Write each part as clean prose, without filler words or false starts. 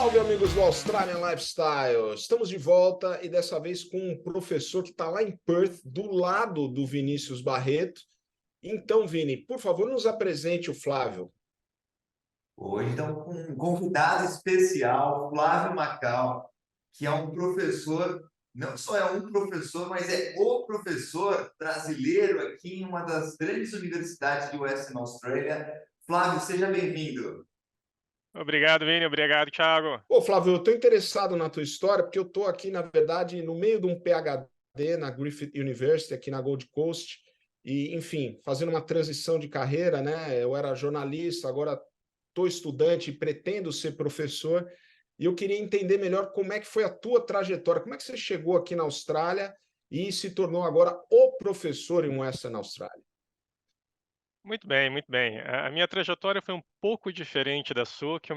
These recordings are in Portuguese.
Salve, amigos do Australian Lifestyle! Estamos de volta e dessa vez com um professor que está lá em Perth, do lado do Vinícius Barreto. Então, Vini, por favor, nos apresente o Flávio. Hoje estamos com um convidado especial, Flávio Macau, que é um professor, não só é um professor, mas é o professor brasileiro aqui em uma das grandes universidades de Western Australia. Flávio, seja bem-vindo. Obrigado, Vini. Obrigado, Thiago. Pô, Flávio, eu estou interessado na tua história porque eu estou aqui, na verdade, no meio de um PhD na Griffith University, aqui na Gold Coast, e, enfim, fazendo uma transição de carreira, né? Eu era jornalista, agora estou estudante e pretendo ser professor, e eu queria entender melhor como é que foi a tua trajetória, como é que você chegou aqui na Austrália e se tornou agora o professor em Western Australia. Muito bem, muito bem. A minha trajetória foi um pouco diferente da sua, que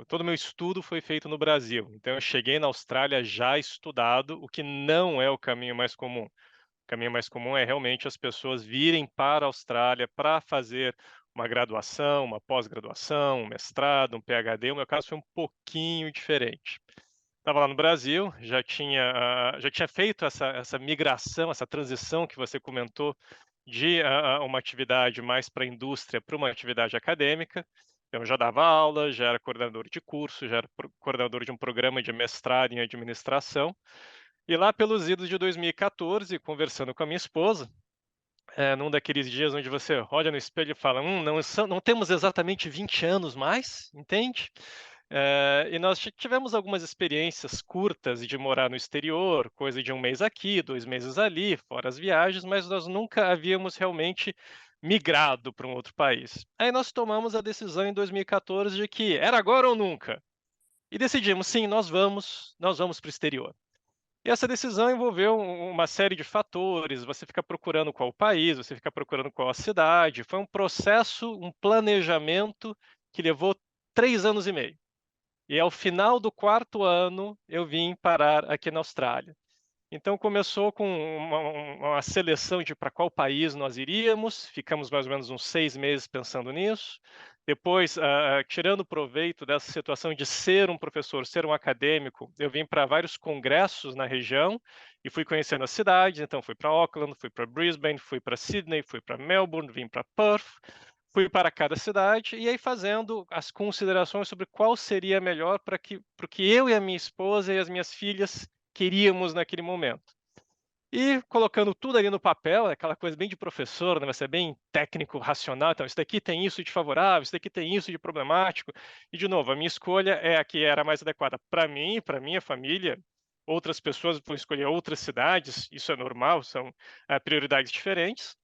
todo o meu estudo foi feito no Brasil. Então, eu cheguei na Austrália já estudado, o que não é o caminho mais comum. O caminho mais comum é realmente as pessoas virem para a Austrália para fazer uma graduação, uma pós-graduação, um mestrado, um PhD. O meu caso foi um pouquinho diferente. Estava lá no Brasil, já tinha feito essa migração, essa transição que você comentou de uma atividade mais para a indústria para uma atividade acadêmica. Então, eu já dava aula, já era coordenador de curso, já era coordenador de um programa de mestrado em administração. E lá pelos idos de 2014, conversando com a minha esposa, num daqueles dias onde você olha no espelho e fala, não temos exatamente 20 anos mais, entende? E nós tivemos algumas experiências curtas de morar no exterior, coisa de 1 mês aqui, 2 meses ali, fora as viagens, mas nós nunca havíamos realmente migrado para um outro país. Aí nós tomamos a decisão em 2014 de que era agora ou nunca. E decidimos, sim, nós vamos para o exterior. E essa decisão envolveu uma série de fatores, você fica procurando qual país, você fica procurando qual a cidade, foi um processo, um planejamento que levou 3 anos e meio. E ao final do 4º ano, eu vim parar aqui na Austrália. Então começou com uma seleção de para qual país nós iríamos, ficamos mais ou menos uns 6 meses pensando nisso. Depois, tirando proveito dessa situação de ser um professor, ser um acadêmico, eu vim para vários congressos na região e fui conhecendo as cidades. Então fui para Auckland, fui para Brisbane, fui para Sydney, fui para Melbourne, vim para Perth. Fui para cada cidade e aí fazendo as considerações sobre qual seria melhor para o que eu e a minha esposa e as minhas filhas queríamos naquele momento. E colocando tudo ali no papel, aquela coisa bem de professor, né? Vai ser bem técnico, racional. Então, isso daqui tem isso de favorável, isso daqui tem isso de problemático. E, de novo, a minha escolha é a que era mais adequada para mim, para minha família. Outras pessoas vão escolher outras cidades, isso é normal, são prioridades diferentes.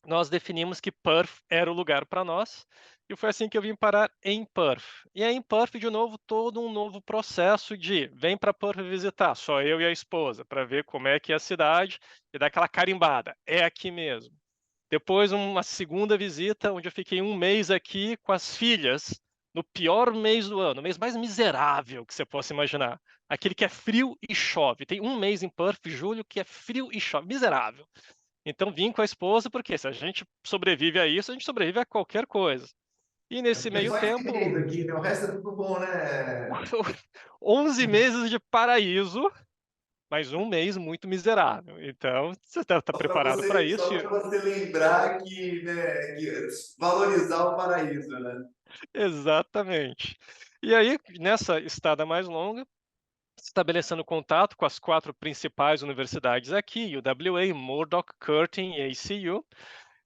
Nós definimos que Perth era o lugar para nós, e foi assim que eu vim parar em Perth. E aí em Perth, de novo, todo um novo processo de vem para Perth visitar, só eu e a esposa, para ver como é que é a cidade e dar aquela carimbada, é aqui mesmo. Depois uma segunda visita, onde eu fiquei 1 mês aqui com as filhas, no pior mês do ano, o mês mais miserável que você possa imaginar. Aquele que é frio e chove. Tem 1 mês em Perth, julho, que é frio e chove, miserável. Então vim com a esposa, porque se a gente sobrevive a isso, a gente sobrevive a qualquer coisa. E nesse É meio só esse tempo, mês aqui, né? O resto é tudo bom, né? 11 meses de paraíso, mas 1 mês muito miserável. Então, você está preparado para isso? Só para você lembrar que, né, valorizar o paraíso, né? Exatamente. E aí, nessa estada mais longa, estabelecendo contato com as 4 principais universidades aqui, UWA, Murdoch, Curtin e ACU.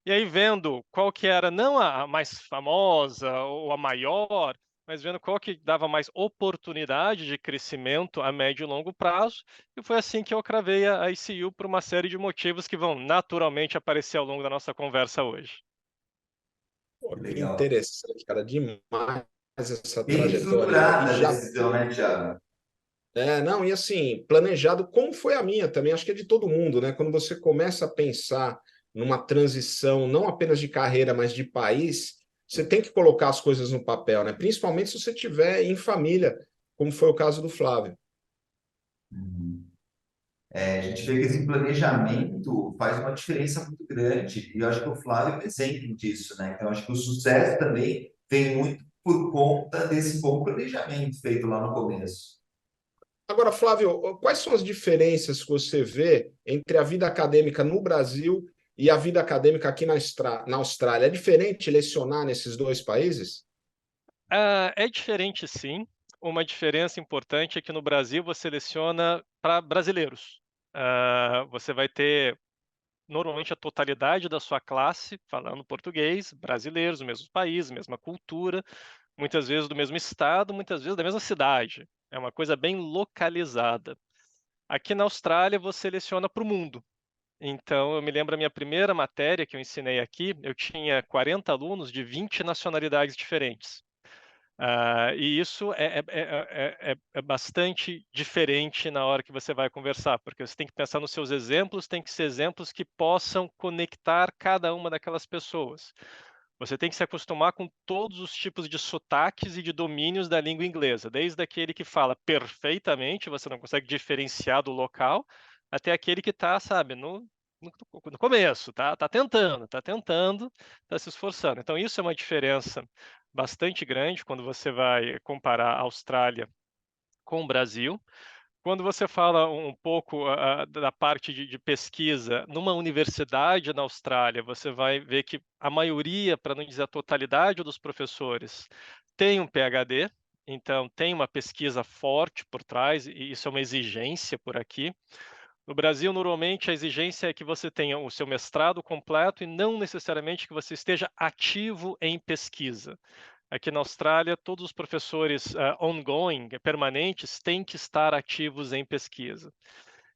E aí vendo qual que era não a mais famosa ou a maior, mas vendo qual que dava mais oportunidade de crescimento a médio e longo prazo, e foi assim que eu cravei a ICU por uma série de motivos que vão naturalmente aparecer ao longo da nossa conversa hoje. Pô, Que que legal. interessante, cara, demais essa Bem trajetória aí. E estruturada a já, decisão, né, Thiago? não, e assim, planejado como foi a minha também, acho que é de todo mundo, né? Quando você começa a pensar numa transição, não apenas de carreira, mas de país, você tem que colocar as coisas no papel, né? Principalmente se você tiver em família, como foi o caso do Flávio. Uhum. A gente vê que esse planejamento faz uma diferença muito grande, e eu acho que o Flávio é um exemplo disso, né? Então, eu acho que o sucesso também vem muito por conta desse bom planejamento feito lá no começo. Agora, Flávio, quais são as diferenças que você vê entre a vida acadêmica no Brasil e a vida acadêmica aqui na Austrália? É diferente lecionar nesses dois países? É diferente, sim. Uma diferença importante é que no Brasil você seleciona para brasileiros. Você vai ter normalmente a totalidade da sua classe falando português, brasileiros, do mesmo país, mesma cultura, muitas vezes do mesmo estado, muitas vezes da mesma cidade. É uma coisa bem localizada. Aqui na Austrália você seleciona para o mundo. Então, eu me lembro a minha primeira matéria que eu ensinei aqui, eu tinha 40 alunos de 20 nacionalidades diferentes. E isso é bastante diferente na hora que você vai conversar, porque você tem que pensar nos seus exemplos, tem que ser exemplos que possam conectar cada uma daquelas pessoas. Você tem que se acostumar com todos os tipos de sotaques e de domínios da língua inglesa, desde aquele que fala perfeitamente, você não consegue diferenciar do local, até aquele que está, sabe, no começo, tá tentando, está se esforçando. Então, isso é uma diferença bastante grande quando você vai comparar a Austrália com o Brasil. Quando você fala um pouco da parte de pesquisa, numa universidade na Austrália, você vai ver que a maioria, para não dizer a totalidade dos professores, tem um PhD, então tem uma pesquisa forte por trás, e isso é uma exigência por aqui. No Brasil, normalmente, a exigência é que você tenha o seu mestrado completo e não necessariamente que você esteja ativo em pesquisa. Aqui na Austrália, todos os professores ongoing, permanentes, têm que estar ativos em pesquisa.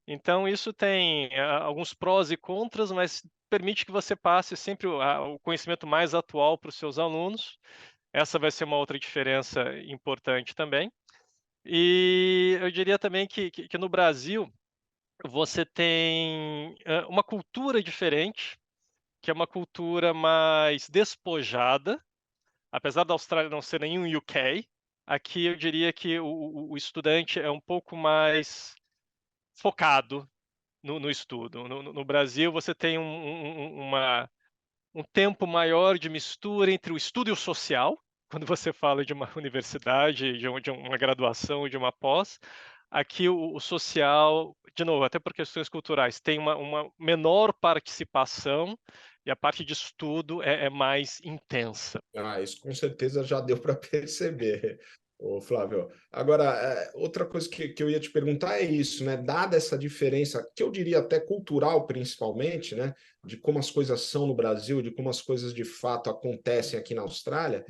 Então, isso tem alguns prós e contras, mas permite que você passe sempre o conhecimento mais atual para os seus alunos. Essa vai ser uma outra diferença importante também. E eu diria também que no Brasil, você tem uma cultura diferente, que é uma cultura mais despojada. Apesar da Austrália não ser nenhum UK, aqui eu diria que o estudante é um pouco mais focado no estudo. No Brasil, você tem um tempo maior de mistura entre o estudo e o social, quando você fala de uma universidade, de uma graduação, de uma pós. Aqui o social, de novo, até por questões culturais, tem uma menor participação e a parte de estudo é mais intensa. Isso com certeza já deu para perceber, ô Flávio. Agora, outra coisa que eu ia te perguntar é isso, né? Dada essa diferença, que eu diria até cultural principalmente, né? De como as coisas são no Brasil, de como as coisas de fato acontecem aqui na Austrália,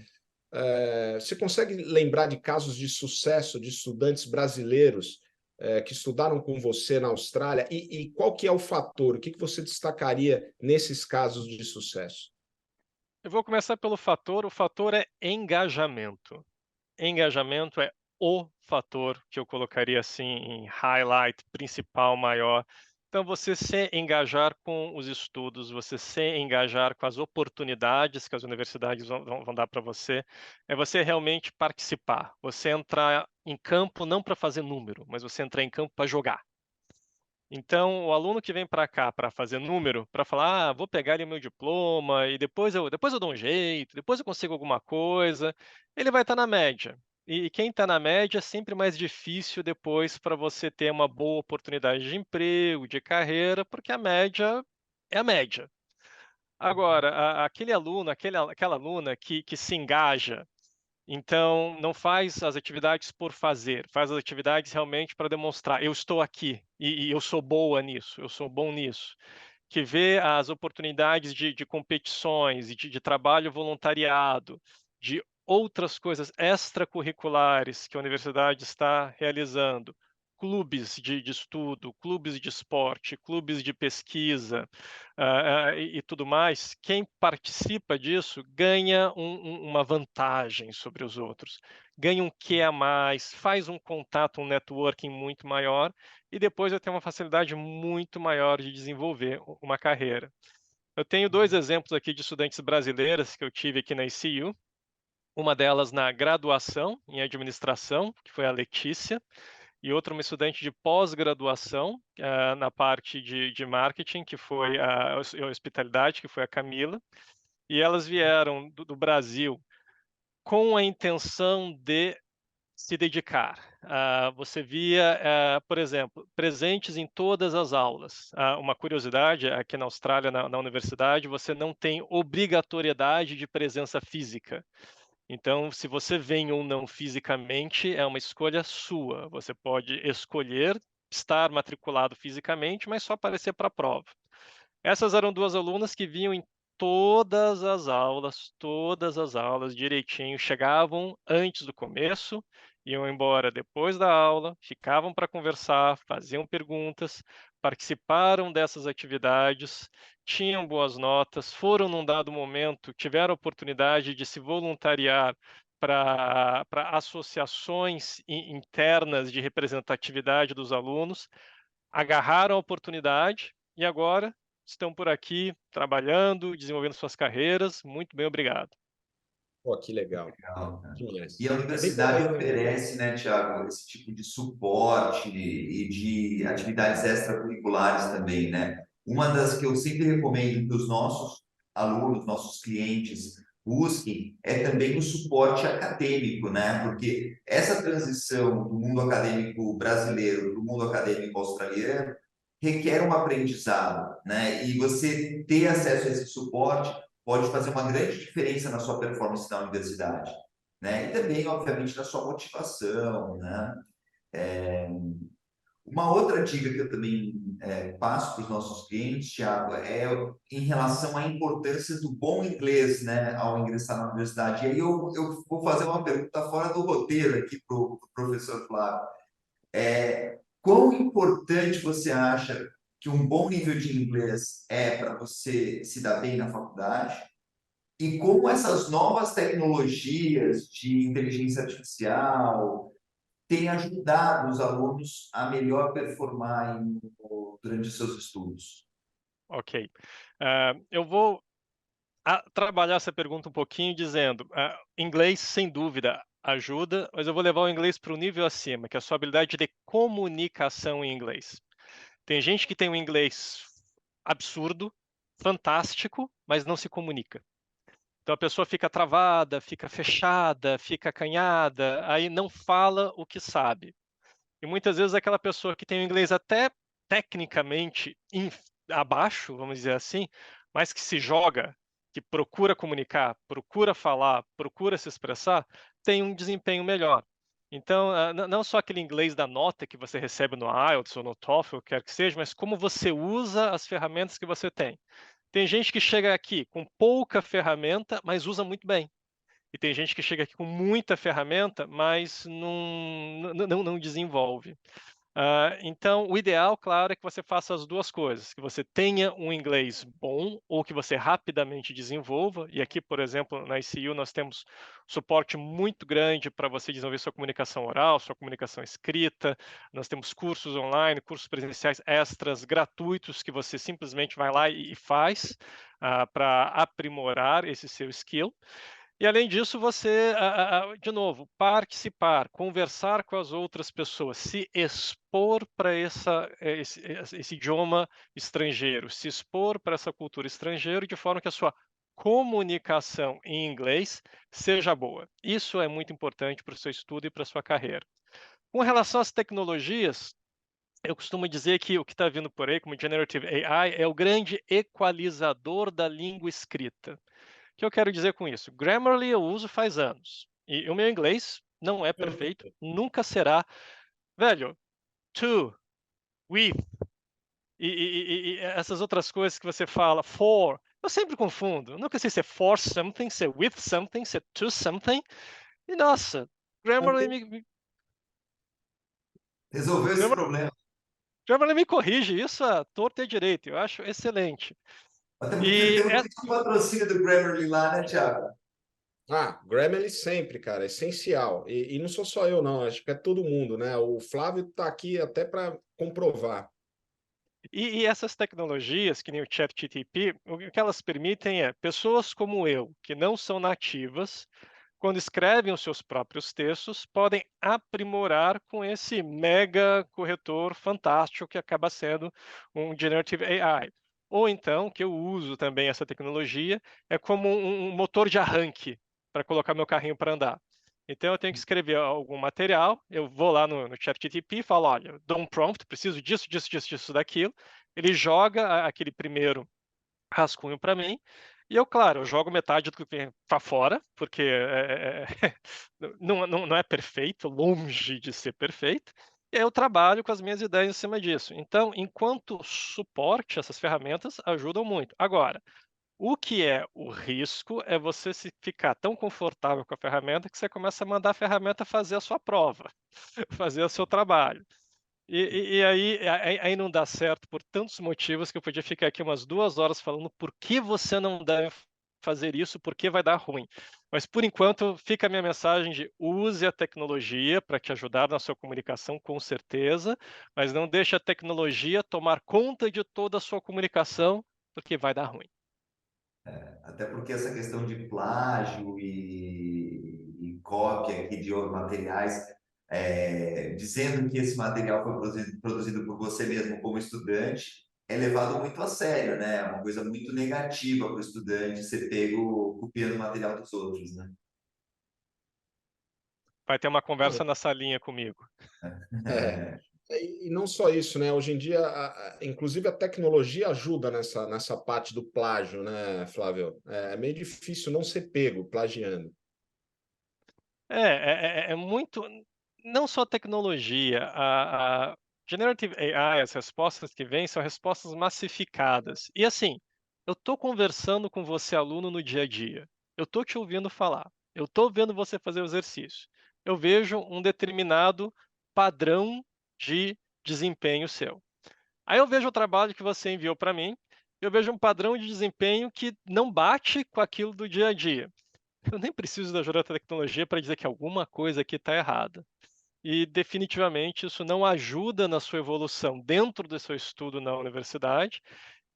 você consegue lembrar de casos de sucesso de estudantes brasileiros que estudaram com você na Austrália? E qual que é o fator? O que você destacaria nesses casos de sucesso? Eu vou começar pelo fator, o fator é engajamento. Engajamento é o fator que eu colocaria assim em highlight principal maior. Então, você se engajar com os estudos, você se engajar com as oportunidades que as universidades vão dar para você, é você realmente participar, você entrar em campo não para fazer número, mas você entrar em campo para jogar. Então, o aluno que vem para cá para fazer número, para falar, vou pegar ali o meu diploma e depois eu dou um jeito, depois eu consigo alguma coisa, ele vai estar na média. E quem está na média é sempre mais difícil depois para você ter uma boa oportunidade de emprego, de carreira, porque a média é a média. Agora, aquele aluno, aquela aluna que se engaja, então, não faz as atividades por fazer, faz as atividades realmente para demonstrar: eu estou aqui e eu sou boa nisso, eu sou bom nisso. Que vê as oportunidades de competições e de trabalho voluntariado, de outras coisas extracurriculares que a universidade está realizando, clubes de estudo, clubes de esporte, clubes de pesquisa e tudo mais, quem participa disso ganha uma vantagem sobre os outros, ganha um quê a mais, faz um contato, um networking muito maior e depois eu tenho uma facilidade muito maior de desenvolver uma carreira. Eu tenho dois exemplos aqui de estudantes brasileiras que eu tive aqui na ICU, uma delas na graduação em administração, que foi a Letícia, e outra uma estudante de pós-graduação na parte de marketing, que foi a hospitalidade, que foi a Camila, e elas vieram do Brasil com a intenção de se dedicar. Você via, por exemplo, presentes em todas as aulas. Uma curiosidade, aqui na Austrália, na universidade, você não tem obrigatoriedade de presença física. Então, se você vem ou não fisicamente, é uma escolha sua. Você pode escolher estar matriculado fisicamente, mas só aparecer para a prova. Essas eram duas alunas que vinham em todas as aulas direitinho, chegavam antes do começo, iam embora depois da aula, ficavam para conversar, faziam perguntas, participaram dessas atividades, tinham boas notas, foram num dado momento, tiveram a oportunidade de se voluntariar para associações internas de representatividade dos alunos, agarraram a oportunidade e agora estão por aqui trabalhando, desenvolvendo suas carreiras. Muito bem, obrigado. Pô, que legal. Legal, cara. Demais. E a É bem por universidade aí, né? oferece, né, Tiago, esse tipo de suporte e de atividades extracurriculares também, né? Uma das que eu sempre recomendo que os nossos alunos, nossos clientes busquem é também o suporte acadêmico, né? Porque essa transição do mundo acadêmico brasileiro para o mundo acadêmico australiano requer um aprendizado, né? E você ter acesso a esse suporte pode fazer uma grande diferença na sua performance na universidade, né? E também, obviamente, na sua motivação, né? Uma outra dica que eu também passo para os nossos clientes, Thiago, é em relação à importância do bom inglês, né, ao ingressar na universidade. E aí eu vou fazer uma pergunta fora do roteiro aqui para o professor Flávio. Quão importante você acha que um bom nível de inglês é para você se dar bem na faculdade? E como essas novas tecnologias de inteligência artificial têm ajudado os alunos a melhor performar durante os seus estudos? Ok. Eu vou trabalhar essa pergunta um pouquinho dizendo, inglês, sem dúvida, ajuda, mas eu vou levar o inglês para o nível acima, que é a sua habilidade de comunicação em inglês. Tem gente que tem um inglês absurdo, fantástico, mas não se comunica. Então a pessoa fica travada, fica fechada, fica acanhada, aí não fala o que sabe. E muitas vezes aquela pessoa que tem o inglês até tecnicamente abaixo, vamos dizer assim, mas que se joga, que procura comunicar, procura falar, procura se expressar, tem um desempenho melhor. Então, não só aquele inglês da nota que você recebe no IELTS ou no TOEFL, quer que seja, mas como você usa as ferramentas que você tem. Tem gente que chega aqui com pouca ferramenta, mas usa muito bem. E tem gente que chega aqui com muita ferramenta, mas não desenvolve. Então, o ideal, claro, é que você faça as duas coisas, que você tenha um inglês bom ou que você rapidamente desenvolva. E aqui, por exemplo, na ICU, nós temos suporte muito grande para você desenvolver sua comunicação oral, sua comunicação escrita. Nós temos cursos online, cursos presenciais extras, gratuitos, que você simplesmente vai lá e faz para aprimorar esse seu skill. E além disso, você, de novo, participar, conversar com as outras pessoas, se expor para esse idioma estrangeiro, se expor para essa cultura estrangeira, de forma que a sua comunicação em inglês seja boa. Isso é muito importante para o seu estudo e para a sua carreira. Com relação às tecnologias, eu costumo dizer que o que está vindo por aí, como Generative AI, é o grande equalizador da língua escrita. O que eu quero dizer com isso? Grammarly eu uso faz anos. E o meu inglês não é perfeito, nunca será. Velho, to, with, e essas outras coisas que você fala, for, eu sempre confundo. Eu nunca sei se é for something, se é with something, se é to something. E nossa, Grammarly Resolveu esse problema. Grammarly me corrige isso a torta e a direita. Eu acho excelente. Até porque E temos muito patrocínio do Grammarly lá, né, Thiago? Grammarly sempre, cara, é essencial. E não sou só eu, não, acho que é todo mundo, né? O Flávio está aqui até para comprovar. E essas tecnologias, que nem o ChatGPT, o que elas permitem é pessoas como eu, que não são nativas, quando escrevem os seus próprios textos, podem aprimorar com esse mega corretor fantástico que acaba sendo um Generative AI. Ou então, que eu uso também essa tecnologia, é como um motor de arranque. para colocar meu carrinho para andar. Então, eu tenho que escrever algum material, eu vou lá no ChatGPT e falo, olha, dou um prompt, preciso disso, disso, disso, disso, daquilo. Ele joga aquele primeiro rascunho para mim, e eu, claro, eu jogo metade do que vem para fora, porque não é perfeito, longe de ser perfeito, e aí eu trabalho com as minhas ideias em cima disso. Então, enquanto suporte, essas ferramentas ajudam muito. Agora, o que é o risco é você se ficar tão confortável com a ferramenta que você começa a mandar a ferramenta fazer a sua prova, fazer o seu trabalho. E aí não dá certo por tantos motivos que eu podia ficar aqui umas 2 horas falando por que você não deve fazer isso, porque vai dar ruim. Mas por enquanto fica a minha mensagem de use a tecnologia para te ajudar na sua comunicação, com certeza, mas não deixe a tecnologia tomar conta de toda a sua comunicação, porque vai dar ruim. Até porque essa questão de plágio e cópia aqui de outros materiais, dizendo que esse material foi produzido por você mesmo como estudante, é levado muito a sério, né? É uma coisa muito negativa para o estudante ser pego copiando o material dos outros, né? Vai ter uma conversa na salinha comigo. É. E não só isso, né? Hoje em dia, inclusive a tecnologia ajuda nessa parte do plágio, né, Flávio? É meio difícil não ser pego plagiando. É muito. Não só tecnologia, a Generative AI, as respostas que vêm são respostas massificadas. E assim, eu estou conversando com você, aluno, no dia a dia. Eu estou te ouvindo falar. Eu estou vendo você fazer o exercício. Eu vejo um determinado padrão de desempenho seu. Aí eu vejo o trabalho que você enviou para mim, eu vejo um padrão de desempenho que não bate com aquilo do dia a dia. Eu nem preciso da ajuda da tecnologia para dizer que alguma coisa aqui está errada. E definitivamente isso não ajuda na sua evolução dentro do seu estudo na universidade.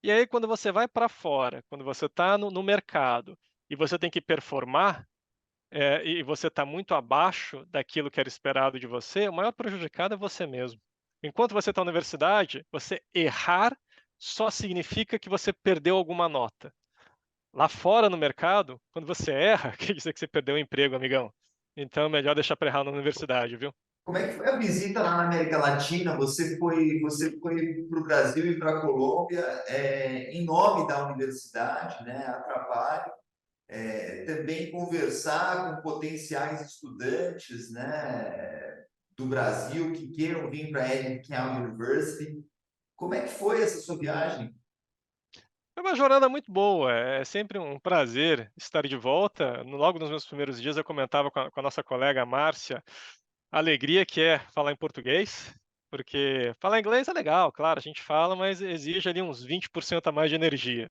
E aí, quando você vai para fora, quando você está no mercado e você tem que performar, e você está muito abaixo daquilo que era esperado de você, o maior prejudicado é você mesmo. Enquanto você está na universidade, você errar só significa que você perdeu alguma nota. Lá fora no mercado, quando você erra, quer dizer que você perdeu o emprego, amigão. Então é melhor deixar para errar na universidade, viu? Como é que foi a visita lá na América Latina? Você foi para o Brasil e para a Colômbia, em nome da universidade, né, a trabalho, também conversar com potenciais estudantes, né, do Brasil que queiram vir para a Edinburgh University. Como é que foi essa sua viagem? Foi uma jornada muito boa, é sempre um prazer estar de volta. Logo nos meus primeiros dias eu comentava com a nossa colega Márcia a alegria que é falar em português, porque falar inglês é legal, claro, a gente fala, mas exige ali uns 20% a mais de energia.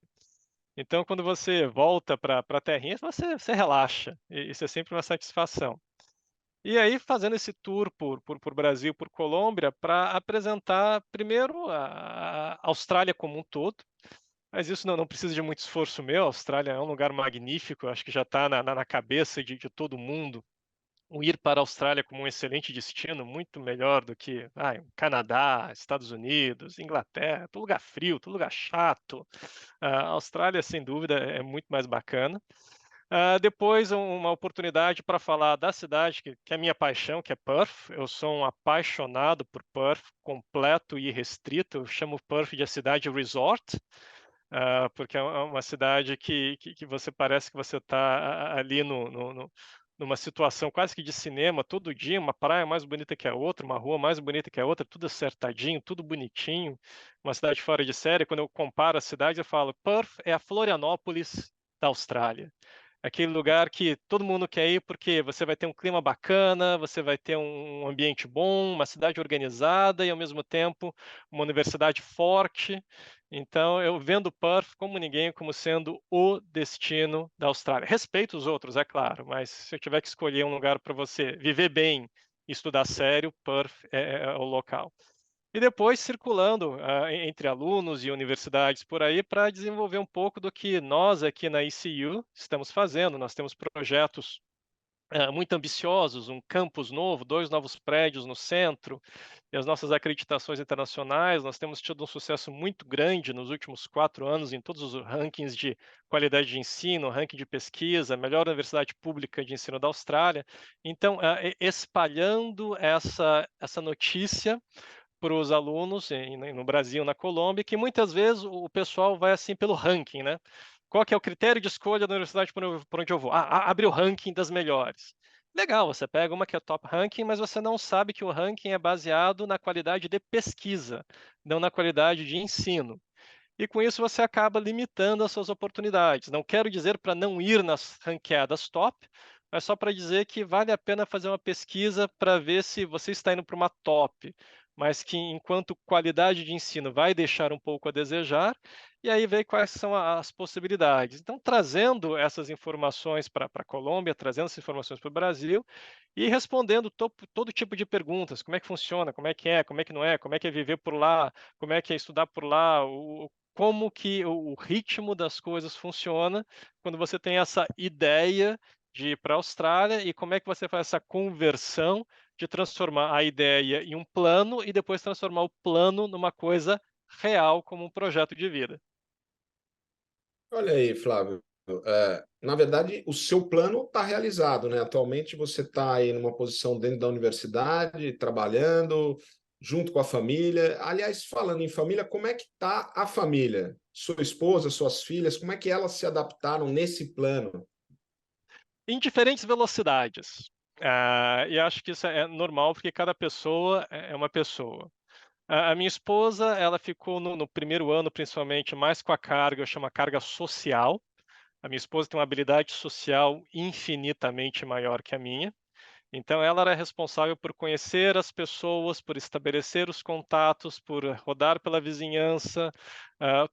Então, quando você volta para a terrinha, você relaxa, e isso é sempre uma satisfação. E aí, fazendo esse tour por Brasil, por Colômbia, para apresentar primeiro a Austrália como um todo, mas isso não precisa de muito esforço meu. A Austrália é um lugar magnífico, acho que já está na cabeça de todo mundo. O ir para a Austrália como um excelente destino, muito melhor do que Canadá, Estados Unidos, Inglaterra, todo lugar frio, todo lugar chato. A Austrália, sem dúvida, é muito mais bacana. Depois, uma oportunidade para falar da cidade, que é a minha paixão, que é Perth. Eu sou um apaixonado por Perth, completo e restrito. Eu chamo Perth de a cidade resort, porque é uma cidade que você parece que você está ali numa situação quase que de cinema todo dia, uma praia mais bonita que a outra, uma rua mais bonita que a outra, tudo acertadinho, tudo bonitinho, uma cidade fora de série. Quando eu comparo as cidades, eu falo, Perth é a Florianópolis da Austrália. Aquele lugar que todo mundo quer ir porque você vai ter um clima bacana, você vai ter um ambiente bom, uma cidade organizada e, ao mesmo tempo, uma universidade forte. Então, eu vendo Perth como ninguém, como sendo o destino da Austrália. Respeito os outros, é claro, mas se eu tiver que escolher um lugar para você viver bem e estudar sério, Perth é o local. E depois circulando entre alunos e universidades por aí para desenvolver um pouco do que nós aqui na ECU estamos fazendo. Nós temos projetos muito ambiciosos, um campus novo, 2 novos prédios no centro, e as nossas acreditações internacionais, nós temos tido um sucesso muito grande nos últimos 4 anos em todos os rankings de qualidade de ensino, ranking de pesquisa, melhor universidade pública de ensino da Austrália. Então, espalhando essa notícia para os alunos no Brasil, na Colômbia, que muitas vezes o pessoal vai assim pelo ranking, né? Qual que é o critério de escolha da universidade por onde eu vou? Abre o ranking das melhores. Legal, você pega uma que é top ranking, mas você não sabe que o ranking é baseado na qualidade de pesquisa, não na qualidade de ensino. E com isso você acaba limitando as suas oportunidades. Não quero dizer para não ir nas ranqueadas top, mas só para dizer que vale a pena fazer uma pesquisa para ver se você está indo para uma top, mas que enquanto qualidade de ensino vai deixar um pouco a desejar, e aí ver quais são as possibilidades. Então, trazendo essas informações para a Colômbia, trazendo essas informações para o Brasil e respondendo todo tipo de perguntas, como é que funciona, como é que não é, como é que é viver por lá, como é que é estudar por lá, como que o ritmo das coisas funciona quando você tem essa ideia de ir para a Austrália e como é que você faz essa conversão de transformar a ideia em um plano e depois transformar o plano numa coisa real como um projeto de vida. Olha aí, Flávio. Na verdade, o seu plano está realizado, né? Atualmente você está aí numa posição dentro da universidade, trabalhando junto com a família. Aliás, falando em família, como é que está a família? Sua esposa, suas filhas, como é que elas se adaptaram nesse plano? Em diferentes velocidades. E acho que isso é normal, porque cada pessoa é uma pessoa. A minha esposa, ela ficou no primeiro ano, principalmente, mais com a carga, eu chamo a carga social. A minha esposa tem uma habilidade social infinitamente maior que a minha. Então, ela era responsável por conhecer as pessoas, por estabelecer os contatos, por rodar pela vizinhança.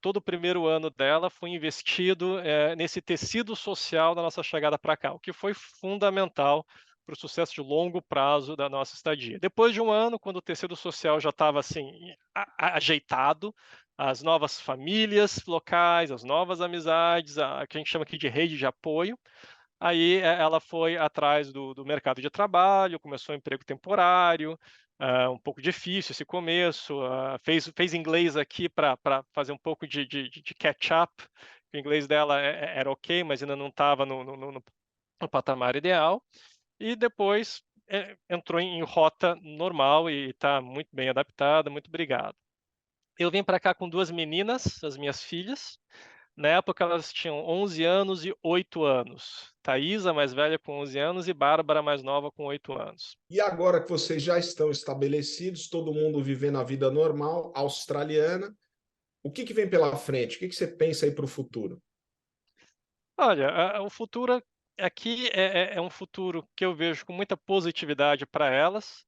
Todo o primeiro ano dela foi investido nesse tecido social da nossa chegada para cá, o que foi fundamental para o sucesso de longo prazo da nossa estadia. Depois de um ano, quando o tecido social já estava assim ajeitado, as novas famílias locais, as novas amizades, a que a gente chama aqui de rede de apoio. Aí ela foi atrás do mercado de trabalho, começou um emprego temporário, um pouco difícil esse começo, fez inglês aqui para fazer um pouco de catch-up. O inglês dela era ok, mas ainda não estava no patamar ideal. E depois entrou em rota normal e está muito bem adaptada, muito obrigado. Eu vim para cá com 2 meninas, as minhas filhas. Na época elas tinham 11 anos e 8 anos. Thaisa, mais velha, com 11 anos, e Bárbara, mais nova, com 8 anos. E agora que vocês já estão estabelecidos, todo mundo vivendo a vida normal, australiana, o que vem pela frente? O que você pensa aí para o futuro? Olha, o futuro aqui é um futuro que eu vejo com muita positividade para elas.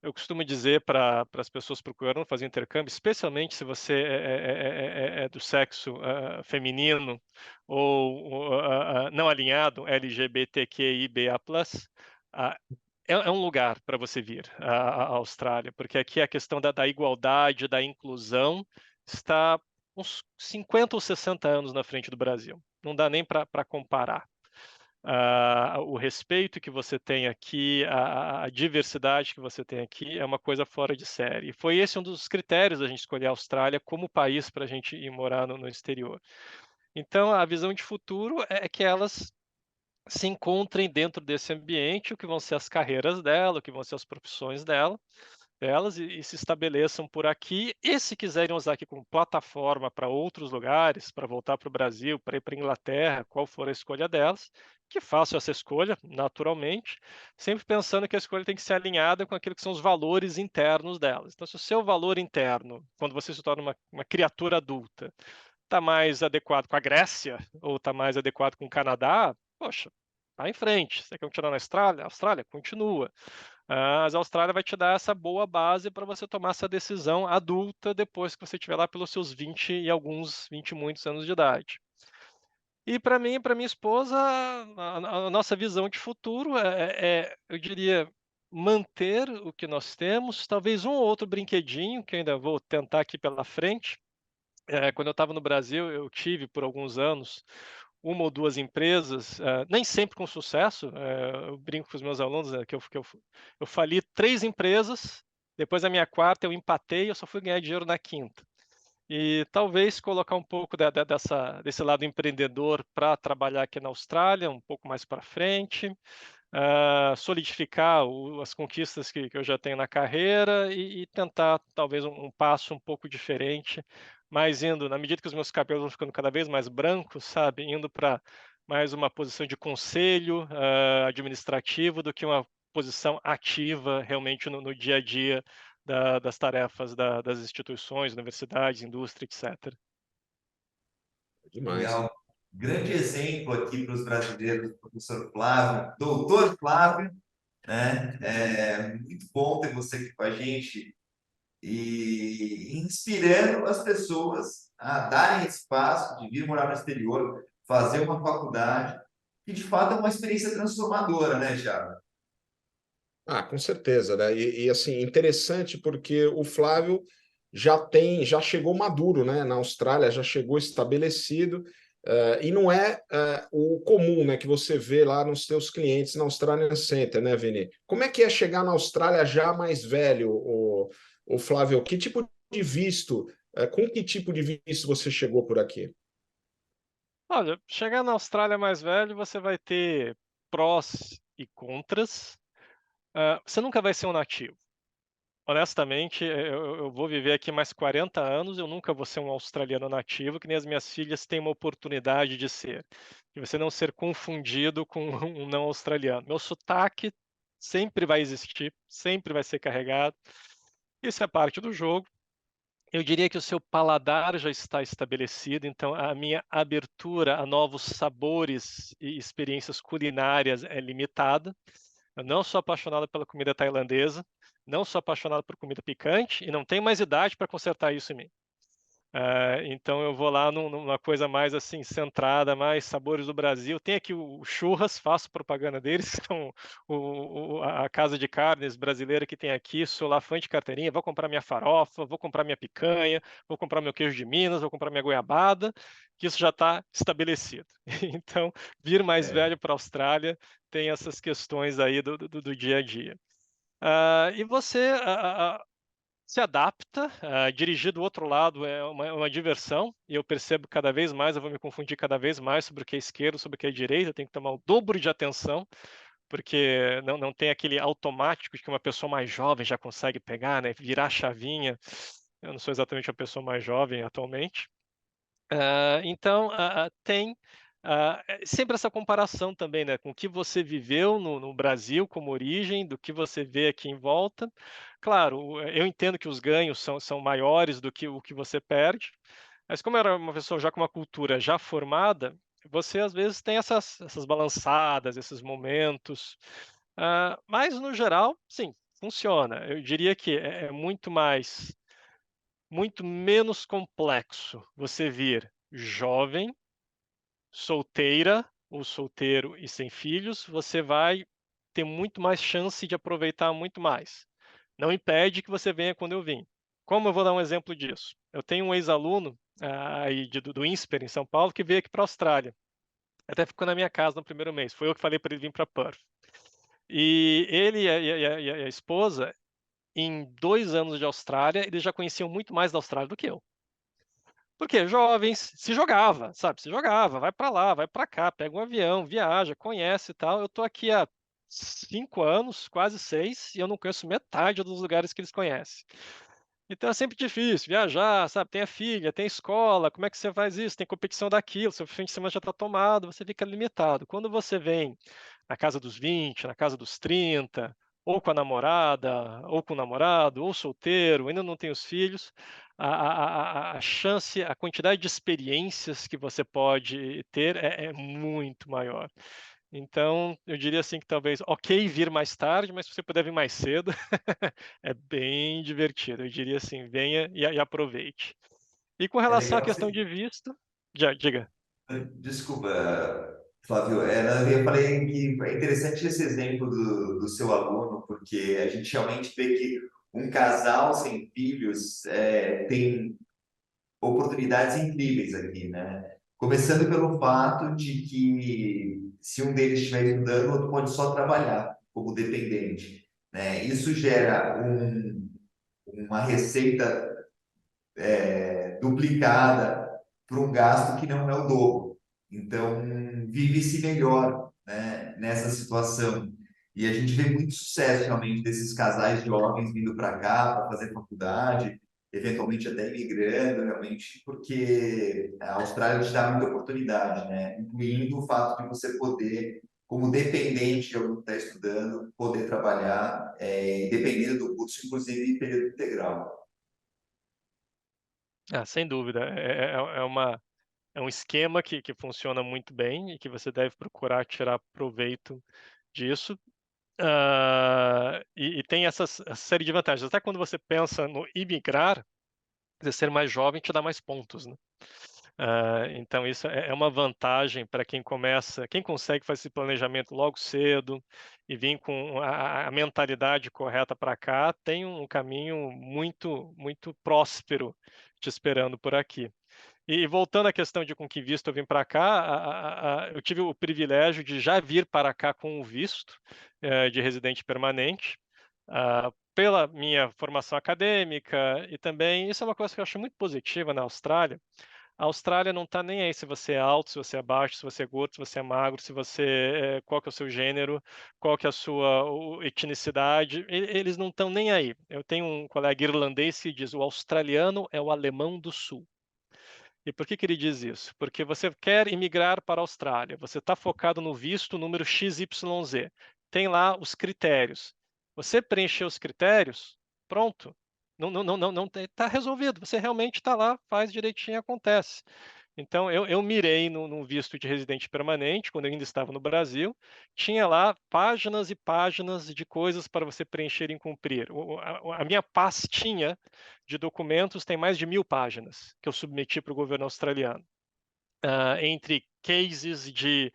Eu costumo dizer para as pessoas procurando fazer intercâmbio, especialmente se você é do sexo feminino ou não alinhado, LGBTQIBA+, é um lugar para você vir à Austrália, porque aqui a questão da igualdade, da inclusão, está uns 50 ou 60 anos na frente do Brasil. Não dá nem para comparar. O respeito que você tem aqui, a diversidade que você tem aqui é uma coisa fora de série. E foi esse um dos critérios da gente escolher a Austrália como país para a gente ir morar no exterior. Então, a visão de futuro é que elas se encontrem dentro desse ambiente, o que vão ser as carreiras dela, o que vão ser as profissões delas e se estabeleçam por aqui. E se quiserem usar aqui como plataforma para outros lugares, para voltar para o Brasil, para ir para a Inglaterra, qual for a escolha delas, que façam essa escolha, naturalmente, sempre pensando que a escolha tem que ser alinhada com aquilo que são os valores internos delas. Então, se o seu valor interno, quando você se torna uma criatura adulta, está mais adequado com a Grécia ou está mais adequado com o Canadá, poxa, vai em frente. Você quer continuar na Austrália? Austrália, continua. Mas a Austrália vai te dar essa boa base para você tomar essa decisão adulta depois que você estiver lá pelos seus 20 e alguns, 20 e muitos anos de idade. E para mim e para minha esposa, a nossa visão de futuro eu diria, manter o que nós temos, talvez um ou outro brinquedinho, que eu ainda vou tentar aqui pela frente. Quando eu estava no Brasil, eu tive por alguns anos uma ou duas empresas, nem sempre com sucesso. Eu brinco com os meus alunos, né, que eu fali 3 empresas, depois a minha quarta eu empatei, eu só fui ganhar dinheiro na quinta. E talvez colocar um pouco desse lado empreendedor para trabalhar aqui na Austrália, um pouco mais para frente, solidificar as conquistas que eu já tenho na carreira e tentar talvez um passo um pouco diferente, mas indo, na medida que os meus cabelos vão ficando cada vez mais brancos, sabe, indo para mais uma posição de conselho administrativo do que uma posição ativa realmente no dia a dia das tarefas das instituições, universidades, indústria, etc. Demais. Legal. Grande exemplo aqui para os brasileiros, professor Flávio, doutor Flávio, né? É muito bom ter você aqui com a gente e inspirando as pessoas a darem esse passo de vir morar no exterior, fazer uma faculdade, que de fato é uma experiência transformadora, né, Thiago? Ah, com certeza, né? Assim, interessante porque o Flávio já chegou maduro, né? Na Austrália, já chegou estabelecido, e não é o comum, né? Que você vê lá nos seus clientes na Australian Center, né, Vini? Como é que é chegar na Austrália já mais velho, o Flávio? Que tipo de visto, com que tipo de visto você chegou por aqui? Olha, chegar na Austrália mais velho, você vai ter prós e contras. Você nunca vai ser um nativo. Honestamente, eu vou viver aqui mais 40 anos, eu nunca vou ser um australiano nativo, que nem as minhas filhas têm uma oportunidade de ser. De você não ser confundido com um não australiano. Meu sotaque sempre vai existir, sempre vai ser carregado. Isso é parte do jogo. Eu diria que o seu paladar já está estabelecido, então a minha abertura a novos sabores e experiências culinárias é limitada. Eu não sou apaixonado pela comida tailandesa, não sou apaixonado por comida picante e não tenho mais idade para consertar isso em mim. Então eu vou lá numa coisa mais assim centrada, mais sabores do Brasil. Tem aqui o Churras, faço propaganda deles, são a casa de carnes brasileira que tem aqui. Sou lá fã de carteirinha, vou comprar minha farofa, vou comprar minha picanha, vou comprar meu queijo de Minas, vou comprar minha goiabada, que isso já está estabelecido. Então, vir mais É, velho para a Austrália tem essas questões aí do dia a dia. E você se adapta, dirigir do outro lado é uma diversão, e eu percebo cada vez mais, eu vou me confundir cada vez mais sobre o que é esquerda, sobre o que é direita, eu tenho que tomar o dobro de atenção, porque não tem aquele automático de que uma pessoa mais jovem já consegue pegar, né, virar a chavinha. Eu não sou exatamente uma pessoa mais jovem atualmente. Então, tem sempre essa comparação também, né, com o que você viveu no Brasil como origem, do que você vê aqui em volta. Claro, eu entendo que os ganhos são maiores do que o que você perde, mas como era uma pessoa já com uma cultura já formada, você às vezes tem essas balançadas, esses momentos. Mas no geral, sim, funciona. Eu diria que é muito menos complexo você vir jovem, solteira ou solteiro e sem filhos, você vai ter muito mais chance de aproveitar muito mais. Não impede que você venha quando eu vim. Como eu vou dar um exemplo disso? Eu tenho um ex-aluno aí do INSPER, em São Paulo, que veio aqui para a Austrália. Até ficou na minha casa no primeiro mês. Foi eu que falei para ele vir para Perth. E ele e a esposa, em 2 anos de Austrália, eles já conheciam muito mais da Austrália do que eu. Porque jovens se jogava, sabe, se jogava, vai para lá, vai para cá, pega um avião, viaja, conhece e tal. Eu tô aqui há 5 anos, quase 6, e eu não conheço metade dos lugares que eles conhecem. Então é sempre difícil viajar, sabe, tem a filha, tem a escola, como é que você faz isso? Tem competição daquilo, seu fim de semana já está tomado, você fica limitado. Quando você vem na casa dos 20, na casa dos 30, ou com a namorada, ou com o namorado, ou solteiro, ainda não tem os filhos, a chance, a quantidade de experiências que você pode ter é muito maior. Então, eu diria assim que talvez, ok, vir mais tarde, mas se você puder vir mais cedo, é bem divertido. Eu diria assim, venha e aproveite. E com é relação à legal questão você. de visto, já, diga. Desculpa, Flávio, eu falei que é interessante esse exemplo do seu aluno, porque a gente realmente vê que um casal sem filhos tem oportunidades incríveis aqui, né? Começando pelo fato de que se um deles estiver estudando, o outro pode só trabalhar como dependente, né? Isso gera uma receita duplicada para um gasto que não é o dobro. Então, vive-se melhor, né, nessa situação. E a gente vê muito sucesso realmente desses casais jovens vindo para cá para fazer faculdade, eventualmente até imigrando, realmente, porque a Austrália te dá muita oportunidade, né? Incluindo o fato de você poder, como dependente de alguém que está estudando, poder trabalhar, dependendo do curso, inclusive em período integral. Sem dúvida. É um esquema que funciona muito bem e que você deve procurar tirar proveito disso. E tem essa série de vantagens. Até quando você pensa no imigrar, você ser mais jovem te dá mais pontos, né? Então isso é uma vantagem para quem começa, quem consegue fazer esse planejamento logo cedo e vir com a mentalidade correta para cá, tem um caminho muito, muito próspero te esperando por aqui. E voltando à questão de com que visto eu vim para cá, eu tive o privilégio de já vir para cá com o visto de residente permanente, pela minha formação acadêmica e também isso é uma coisa que eu acho muito positiva na Austrália. A Austrália não está nem aí se você é alto, se você é baixo, se você é gordo, se você é magro, se você qual que é o seu gênero, qual que é a sua etnicidade. Eles não estão nem aí. Eu tenho um colega irlandês que diz: o australiano é o alemão do sul. E por que ele diz isso? Porque você quer imigrar para a Austrália, você está focado no visto número XYZ. Tem lá os critérios. Você preencheu os critérios, pronto. Não está resolvido. Você realmente está lá, faz direitinho, acontece. Então, eu mirei no visto de residente permanente, quando eu ainda estava no Brasil, tinha lá páginas e páginas de coisas para você preencher e cumprir. A minha pastinha de documentos tem mais de 1.000 páginas que eu submeti para o governo australiano. Entre cases de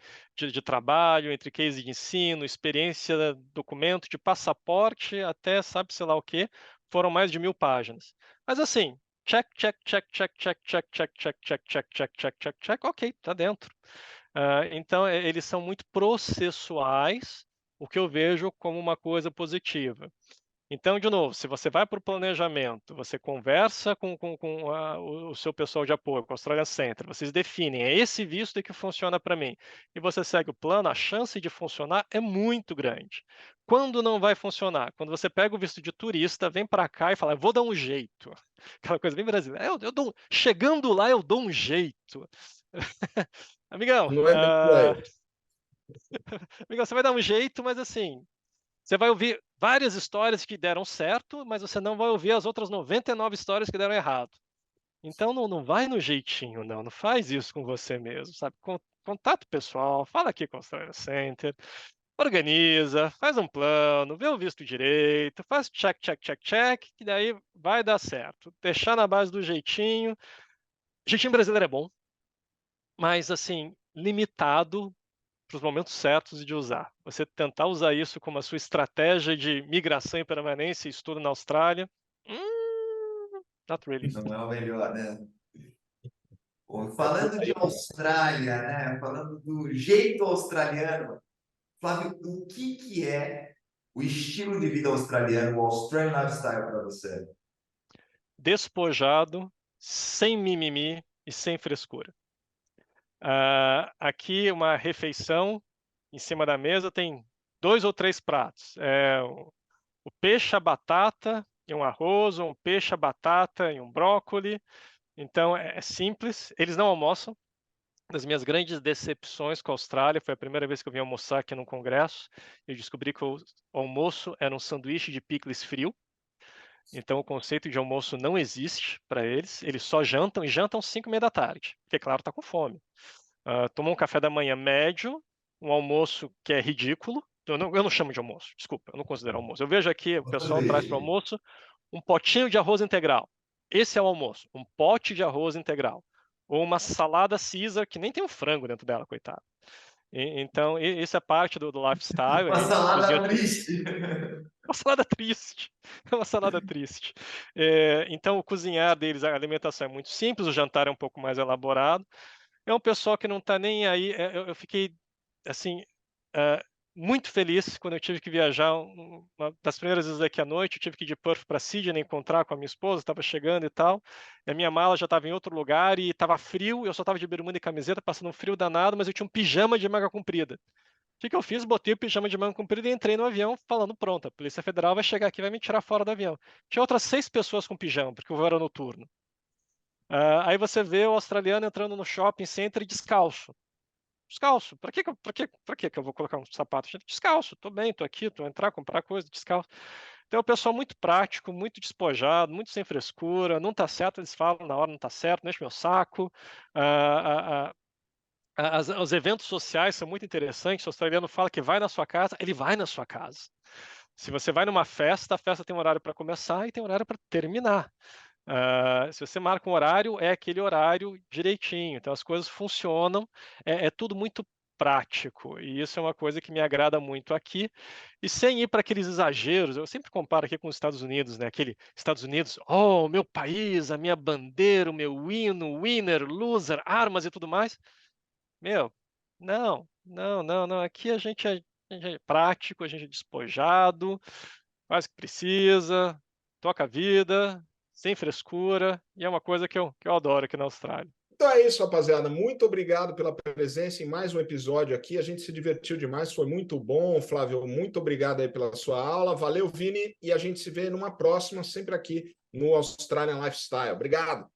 trabalho, entre cases de ensino, experiência, documento de passaporte, até sabe-se lá o quê, foram mais de 1.000 páginas. Mas assim, check, check, check, check, check, check, check, check, check, check, check, check, check, check, ok, tá dentro. Então, eles são muito processuais, o que eu vejo como uma coisa positiva. Então, de novo, se você vai para o planejamento, você conversa com o seu pessoal de apoio, com o Australia Center, vocês definem, é esse visto que funciona para mim, e você segue o plano, a chance de funcionar é muito grande. Quando não vai funcionar? Quando você pega o visto de turista, vem para cá e fala, eu vou dar um jeito. Aquela coisa bem brasileira. Chegando lá, eu dou um jeito. Amigão, Não é bem por aí. amigão, você vai dar um jeito, mas assim, você vai ouvir várias histórias que deram certo, mas você não vai ouvir as outras 99 histórias que deram errado. Então não vai no jeitinho, não faz isso com você mesmo, sabe? Contato pessoal, fala aqui com o Australia Center, organiza, faz um plano, vê o visto direito, faz check, check, check, check, que daí vai dar certo. Deixar na base do jeitinho. Jeitinho brasileiro é bom, mas assim, limitado para os momentos certos de usar. Você tentar usar isso como a sua estratégia de migração e permanência e estudo na Austrália, not really. Não é o melhor, né? Bom, falando de Austrália, né? Falando do jeito australiano, Flávio, o que é o estilo de vida australiano, o Australian lifestyle para você? Despojado, sem mimimi e sem frescura. Aqui uma refeição em cima da mesa tem 2 ou 3 pratos. O peixe, a batata e um arroz, ou um peixe, a batata e um brócoli. Então é simples. Eles não almoçam. Das minhas grandes decepções com a Austrália, foi a primeira vez que eu vim almoçar aqui no Congresso. Eu descobri que o almoço era um sanduíche de picles frio. Então, o conceito de almoço não existe para eles. Eles só jantam e jantam 5h30 da tarde, porque, claro, está com fome. Tomam um café da manhã médio, um almoço que é ridículo. Eu não chamo de almoço, desculpa, eu não considero almoço. Eu vejo aqui, o pessoal traz para o almoço um potinho de arroz integral. Esse é o almoço, um pote de arroz integral. Ou uma salada Caesar, que nem tem um frango dentro dela, coitado. Então, isso é parte do lifestyle. Uma Eles cozinham salada triste. uma salada triste. É uma salada triste. Então, o cozinhar deles, a alimentação é muito simples, o jantar é um pouco mais elaborado. É um pessoal que não está nem aí. Eu fiquei, assim, eh, muito feliz quando eu tive que viajar. Uma das primeiras vezes aqui à noite, eu tive que ir de Perth para Sydney encontrar com a minha esposa, estava chegando e tal. E a minha mala já estava em outro lugar e estava frio. Eu só estava de bermuda e camiseta, passando um frio danado, mas eu tinha um pijama de manga comprida. O que eu fiz? Botei o pijama de manga comprida e entrei no avião falando: pronto, a Polícia Federal vai chegar aqui e vai me tirar fora do avião. Tinha outras 6 pessoas com pijama, porque o voo era noturno. Aí você vê o australiano entrando no shopping center descalço. Descalço. Pra que eu vou colocar um sapato? Gente, descalço. Tô bem, tô aqui, tô entrar, comprar coisa, descalço. Então é um pessoal muito prático, muito despojado, muito sem frescura. Não tá certo, eles falam na hora, não tá certo, não enche meu saco. Ah, ah, os eventos sociais são muito interessantes. O australiano fala que vai na sua casa, ele vai na sua casa. Se você vai numa festa, a festa tem um horário para começar e tem um horário para terminar. Se você marca um horário, é aquele horário direitinho. Então as coisas funcionam, é tudo muito prático. E isso é uma coisa que me agrada muito aqui. E sem ir para aqueles exageros, eu sempre comparo aqui com os Estados Unidos, né? Aquele Estados Unidos, oh, meu país, a minha bandeira, o meu hino, winner, loser, armas e tudo mais. Meu, não, não, não, não. Aqui a gente é prático, a gente é despojado, faz o que precisa, toca a vida, sem frescura, e é uma coisa que eu adoro aqui na Austrália. Então é isso, rapaziada. Muito obrigado pela presença em mais um episódio aqui. A gente se divertiu demais, foi muito bom. Flávio, muito obrigado aí pela sua aula. Valeu, Vini, e a gente se vê numa próxima, sempre aqui no Australian Lifestyle. Obrigado.